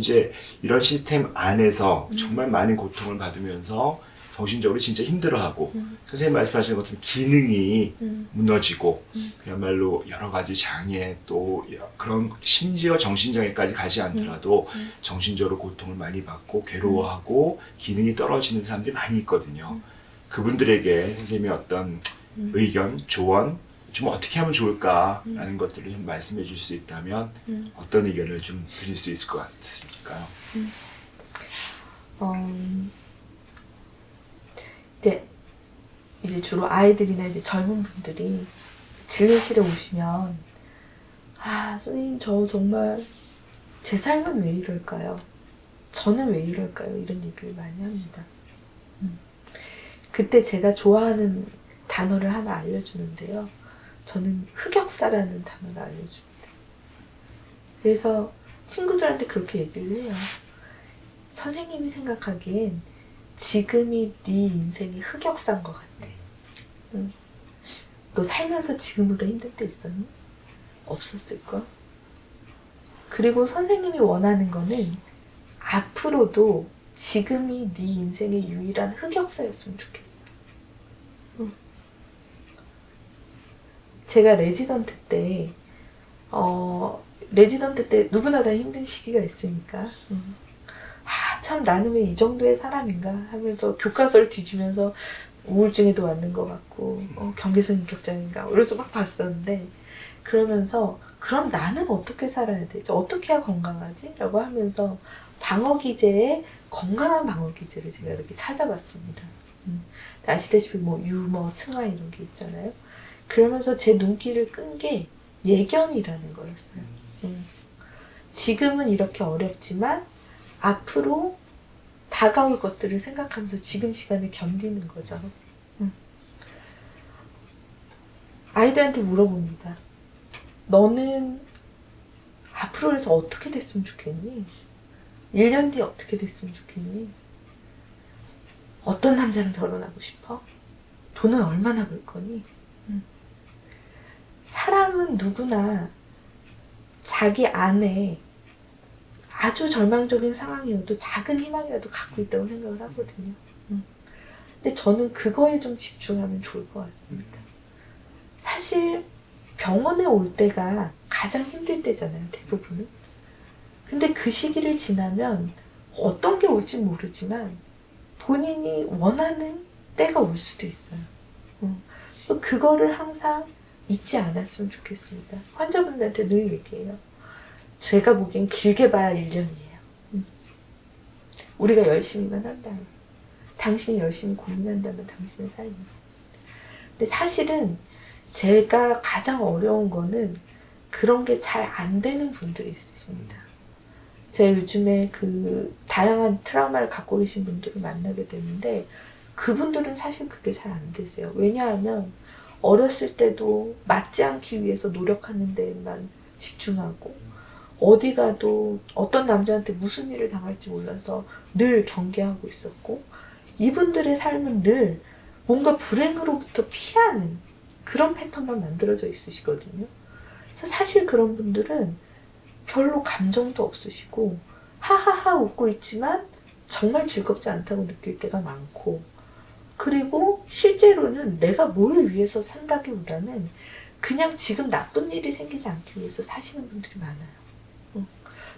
이제 이런 시스템 안에서 정말 많은 고통을 받으면서 정신적으로 진짜 힘들어하고 선생님 말씀하시는 것처럼 기능이 무너지고 그야말로 여러 가지 장애 또 그런 심지어 정신장애까지 가지 않더라도 정신적으로 고통을 많이 받고 괴로워하고 기능이 떨어지는 사람들이 많이 있거든요. 그분들에게 선생님이 어떤 의견, 조언, 좀 어떻게 하면 좋을까라는 것들을 좀 말씀해 주실 수 있다면 어떤 의견을 좀 드릴 수 있을 것 같습니까? 이제 주로 아이들이나 이제 젊은 분들이 진료실에 오시면 선생님 저 정말 제 삶은 왜 이럴까요? 저는 왜 이럴까요? 이런 얘기를 많이 합니다. 그때 제가 좋아하는 단어를 하나 알려주는데요. 저는 흑역사라는 단어를 알려줍니다. 그래서 친구들한테 그렇게 얘기를 해요. 선생님이 생각하기엔 지금이 네 인생의 흑역사인 것 같아. 너 살면서 지금보다 힘든 때 있었니? 없었을걸? 그리고 선생님이 원하는 거는 앞으로도 지금이 네 인생의 유일한 흑역사였으면 좋겠어. 제가 레지던트 때 누구나 다 힘든 시기가 있으니까 참 나는 왜 이 정도의 사람인가 하면서 교과서를 뒤지면서 우울증에도 왔는 것 같고 경계성 인격장애인가 그래서 막 봤었는데 그러면서 그럼 나는 어떻게 살아야 되지? 어떻게 해야 건강하지? 라고 하면서 방어기제의 건강한 방어기제를 제가 이렇게 찾아봤습니다. 아시다시피 뭐 유머, 승화 이런 게 있잖아요. 그러면서 제 눈길을 끈 게 예견이라는 거였어요. 지금은 이렇게 어렵지만 앞으로 다가올 것들을 생각하면서 지금 시간을 견디는 거죠. 아이들한테 물어봅니다. 너는 앞으로에서 어떻게 됐으면 좋겠니? 1년 뒤에 어떻게 됐으면 좋겠니? 어떤 남자랑 결혼하고 싶어? 돈은 얼마나 벌 거니? 사람은 누구나 자기 안에 아주 절망적인 상황이어도 작은 희망이라도 갖고 있다고 생각을 하거든요. 근데 저는 그거에 좀 집중하면 좋을 것 같습니다. 사실 병원에 올 때가 가장 힘들 때잖아요, 대부분은. 근데 그 시기를 지나면 어떤 게 올지 모르지만 본인이 원하는 때가 올 수도 있어요. 그거를 항상 잊지 않았으면 좋겠습니다. 환자분들한테 늘 얘기해요. 제가 보기엔 길게 봐야 1년이에요. 우리가 열심히만 한다면, 당신이 열심히 고민한다면 당신의 삶이. 근데 사실은 제가 가장 어려운 거는 그런 게 잘 안 되는 분들이 있으십니다. 제가 요즘에 그 다양한 트라우마를 갖고 계신 분들을 만나게 되는데 그분들은 사실 그게 잘 안 되세요. 왜냐하면 어렸을 때도 맞지 않기 위해서 노력하는 데만 집중하고 어디 가도 어떤 남자한테 무슨 일을 당할지 몰라서 늘 경계하고 있었고 이분들의 삶은 늘 뭔가 불행으로부터 피하는 그런 패턴만 만들어져 있으시거든요. 그래서 사실 그런 분들은 별로 감정도 없으시고 하하하 웃고 있지만 정말 즐겁지 않다고 느낄 때가 많고 그리고 실제로는 내가 뭘 위해서 산다기보다는 그냥 지금 나쁜 일이 생기지 않기 위해서 사시는 분들이 많아요.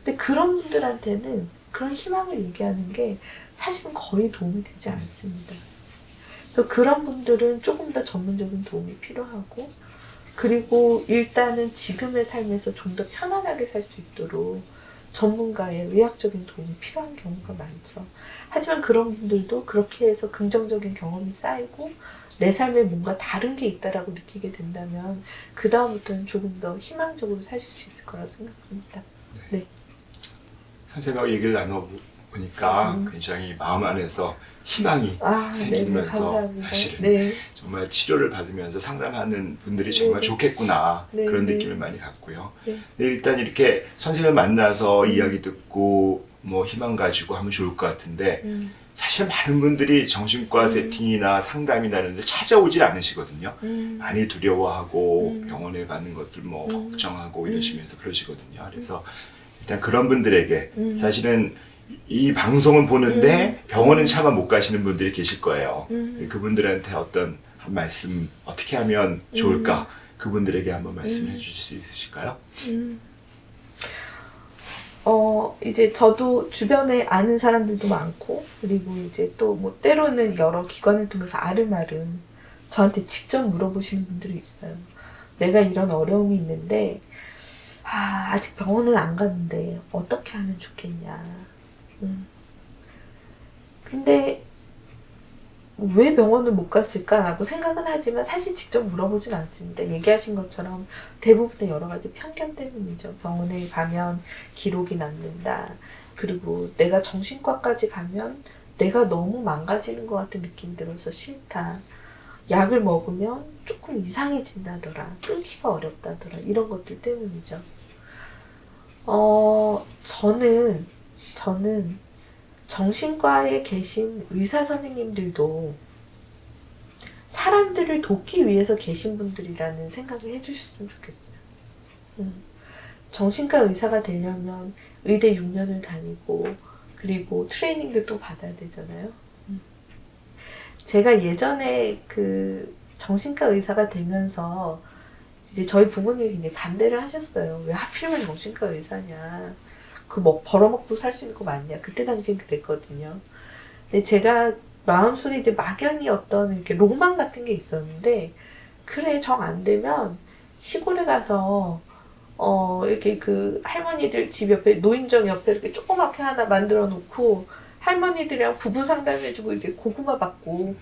근데 그런 분들한테는 그런 희망을 얘기하는 게 사실은 거의 도움이 되지 않습니다. 그래서 그런 분들은 조금 더 전문적인 도움이 필요하고 그리고 일단은 지금의 삶에서 좀 더 편안하게 살 수 있도록 전문가의 의학적인 도움이 필요한 경우가 많죠. 하지만 그런 분들도 그렇게 해서 긍정적인 경험이 쌓이고 내 삶에 뭔가 다른 게 있다라고 느끼게 된다면 그 다음부터는 조금 더 희망적으로 사실 수 있을 거라고 생각합니다. 네. 선생님하고 얘기를 나눠보니까 굉장히 마음 안에서 희망이 생기면서 사실은 정말 치료를 받으면서 상담하는 분들이 정말 좋겠구나 그런 느낌을 많이 갖고요. 일단 이렇게 선생님을 만나서 이야기 듣고 뭐 희망 가지고 하면 좋을 것 같은데 사실 많은 분들이 정신과 세팅이나 상담이나 이런 데 찾아오질 않으시거든요. 많이 두려워하고 병원에 가는 것들 뭐 걱정하고 이러시면서 그러시거든요. 그래서 일단 그런 분들에게 사실은 이 방송은 보는데 병원은 차마 못 가시는 분들이 계실 거예요. 그분들한테 어떤 한 말씀 어떻게 하면 좋을까? 그분들에게 한번 말씀해 주실 수 있으실까요? 이제 저도 주변에 아는 사람들도 많고, 그리고 이제 또 뭐 때로는 여러 기관을 통해서 아름아름 저한테 직접 물어보시는 분들이 있어요. 내가 이런 어려움이 있는데, 아직 병원은 안 갔는데 어떻게 하면 좋겠냐. 근데 왜 병원을 못 갔을까라고 생각은 하지만 사실 직접 물어보진 않습니다. 얘기하신 것처럼 대부분의 여러 가지 편견 때문이죠. 병원에 가면 기록이 남는다. 그리고 내가 정신과까지 가면 내가 너무 망가지는 것 같은 느낌이 들어서 싫다. 약을 먹으면 조금 이상해진다더라. 끊기가 어렵다더라. 이런 것들 때문이죠. 저는 정신과에 계신 의사 선생님들도 사람들을 돕기 위해서 계신 분들이라는 생각을 해주셨으면 좋겠어요. 정신과 의사가 되려면 의대 6년을 다니고 그리고 트레이닝도 또 받아야 되잖아요. 제가 예전에 그 정신과 의사가 되면서 이제 저희 부모님이 굉장히 반대를 하셨어요. 왜 하필이면 정신과 의사냐. 벌어먹고 살 수 있는 거 맞냐. 그때 당시엔 그랬거든요. 근데 제가 마음속에 이제 막연히 어떤 이렇게 로망 같은 게 있었는데, 그래, 정 안 되면 시골에 가서, 이렇게 그 할머니들 집 옆에, 노인정 옆에 이렇게 조그맣게 하나 만들어 놓고, 할머니들이랑 부부 상담해주고, 이렇게 고구마 받고,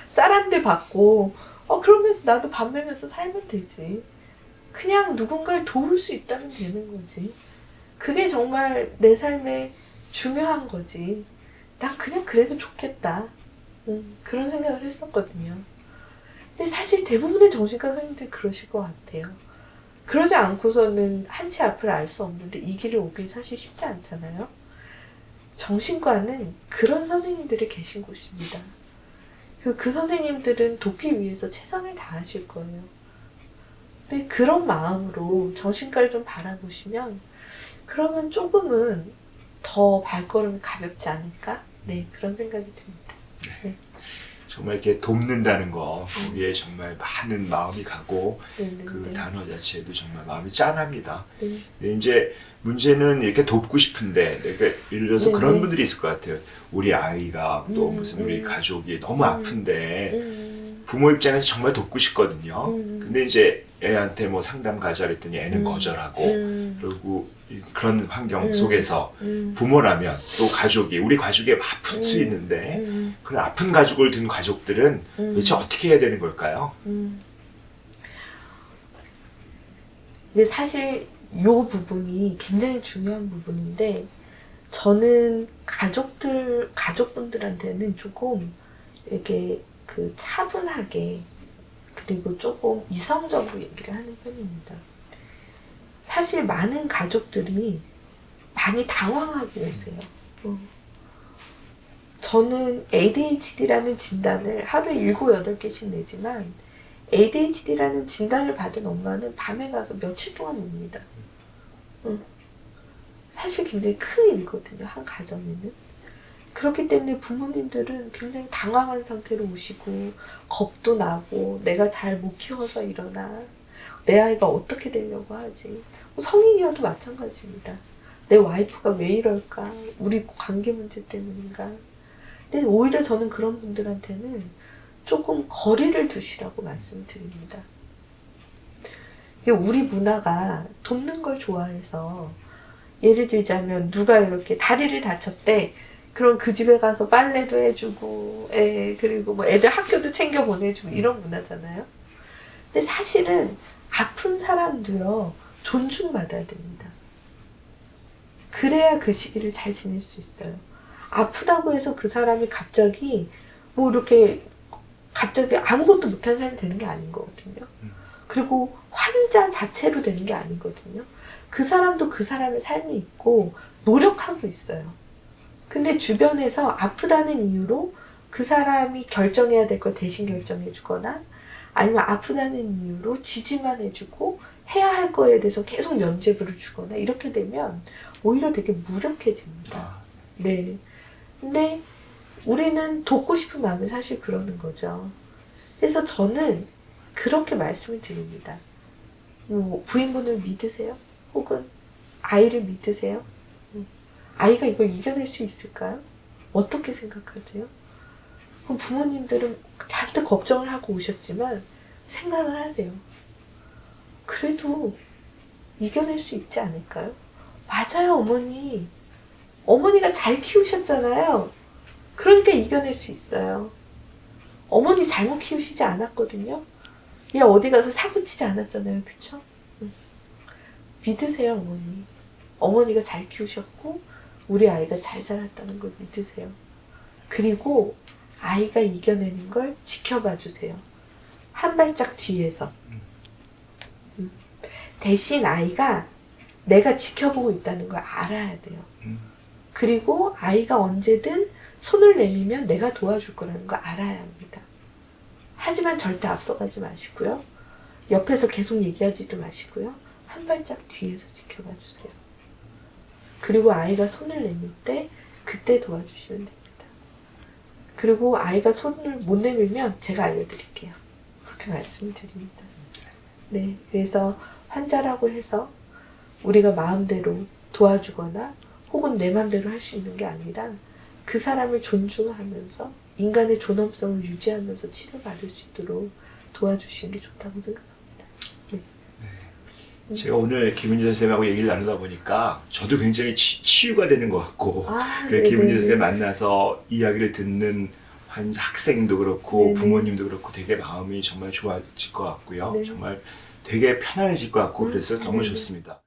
쌀 한 대 받고, 그러면서 나도 밥 먹으면서 살면 되지. 그냥 누군가를 도울 수 있다면 되는 거지. 그게 정말 내 삶에 중요한 거지. 난 그냥 그래도 좋겠다. 그런 생각을 했었거든요. 근데 사실 대부분의 정신과 선생님들이 그러실 것 같아요. 그러지 않고서는 한치 앞을 알 수 없는데 이 길을 오기 사실 쉽지 않잖아요. 정신과는 그런 선생님들이 계신 곳입니다. 그 선생님들은 돕기 위해서 최선을 다하실 거예요. 근데 그런 마음으로 정신과를 좀 바라보시면 그러면 조금은 더 발걸음이 가볍지 않을까? 네, 그런 생각이 듭니다. 네. 정말 이렇게 돕는다는 거, 거기에 정말 많은 마음이 가고, 네. 그 단어 자체에도 정말 마음이 짠합니다. 네. 근데 이제 문제는 이렇게 돕고 싶은데, 내가 예를 들어서 그런 분들이 있을 것 같아요. 우리 아이가 또 무슨 우리 가족이 너무 아픈데, 부모 입장에서 정말 돕고 싶거든요. 근데 이제 애한테 뭐 상담 가자 그랬더니 애는 거절하고, 그리고 그런 환경 속에서 부모라면 또 가족이, 우리 가족이 아플 수 있는데, 그 아픈 가족을 둔 가족들은 도대체 어떻게 해야 되는 걸까요? 근데 사실 이 부분이 굉장히 중요한 부분인데, 저는 가족분들한테는 조금 이렇게 그 차분하게 그리고 조금 이성적으로 얘기를 하는 편입니다. 사실 많은 가족들이 많이 당황하고 오세요. 저는 ADHD라는 진단을 하루에 7, 8개씩 내지만 ADHD라는 진단을 받은 엄마는 밤에 가서 며칠 동안 옵니다. 사실 굉장히 큰 일이거든요, 한 가정에는. 그렇기 때문에 부모님들은 굉장히 당황한 상태로 오시고 겁도 나고 내가 잘 못 키워서 이러나 내 아이가 어떻게 되려고 하지. 성인이어도 마찬가지입니다. 내 와이프가 왜 이럴까? 우리 관계 문제 때문인가? 근데 오히려 저는 그런 분들한테는 조금 거리를 두시라고 말씀을 드립니다. 우리 문화가 돕는 걸 좋아해서 예를 들자면 누가 이렇게 다리를 다쳤대. 그럼 그 집에 가서 빨래도 해주고, 그리고 뭐 애들 학교도 챙겨 보내주고 이런 문화잖아요. 근데 사실은 아픈 사람도요, 존중받아야 됩니다. 그래야 그 시기를 잘 지낼 수 있어요. 아프다고 해서 그 사람이 갑자기 뭐 이렇게 갑자기 아무것도 못한 사람이 되는 게 아닌 거거든요. 그리고 환자 자체로 되는 게 아니거든요. 그 사람도 그 사람의 삶이 있고 노력하고 있어요. 근데 주변에서 아프다는 이유로 그 사람이 결정해야 될 걸 대신 결정해 주거나 아니면 아프다는 이유로 지지만 해주고 해야 할 거에 대해서 계속 면죄부를 주거나 이렇게 되면 오히려 되게 무력해집니다. 아, 네. 근데 우리는 돕고 싶은 마음이 사실 그러는 거죠. 그래서 저는 그렇게 말씀을 드립니다. 뭐 부인분을 믿으세요? 혹은 아이를 믿으세요? 아이가 이걸 이겨낼 수 있을까요? 어떻게 생각하세요? 그럼 부모님들은 잔뜩 걱정을 하고 오셨지만 생각을 하세요. 그래도 이겨낼 수 있지 않을까요? 맞아요, 어머니. 어머니가 잘 키우셨잖아요. 그러니까 이겨낼 수 있어요. 어머니 잘못 키우시지 않았거든요. 얘 어디 가서 사고 치지 않았잖아요. 그쵸? 믿으세요, 어머니. 어머니가 잘 키우셨고 우리 아이가 잘 자랐다는 걸 믿으세요. 그리고 아이가 이겨내는 걸 지켜봐 주세요. 한 발짝 뒤에서. 대신 아이가 내가 지켜보고 있다는 걸 알아야 돼요. 그리고 아이가 언제든 손을 내밀면 내가 도와줄 거라는 걸 알아야 합니다. 하지만 절대 앞서가지 마시고요. 옆에서 계속 얘기하지도 마시고요. 한 발짝 뒤에서 지켜봐 주세요. 그리고 아이가 손을 내밀 때 그때 도와주시면 됩니다. 그리고 아이가 손을 못 내밀면 제가 알려드릴게요. 그렇게 말씀을 드립니다. 네, 그래서 환자라고 해서 우리가 마음대로 도와주거나 혹은 내 마음대로 할 수 있는 게 아니라 그 사람을 존중하면서 인간의 존엄성을 유지하면서 치료받을 수 있도록 도와주시는 게 좋다고 생각합니다. 네. 제가 오늘 김은지 선생님하고 얘기를 나누다 보니까 저도 굉장히 치유가 되는 것 같고 그래서 김은지 선생님 만나서 이야기를 듣는 학생도 그렇고 네네. 부모님도 그렇고 되게 마음이 정말 좋아질 것 같고요. 네. 정말 되게 편안해질 것 같고 그래서 너무 네네. 좋습니다.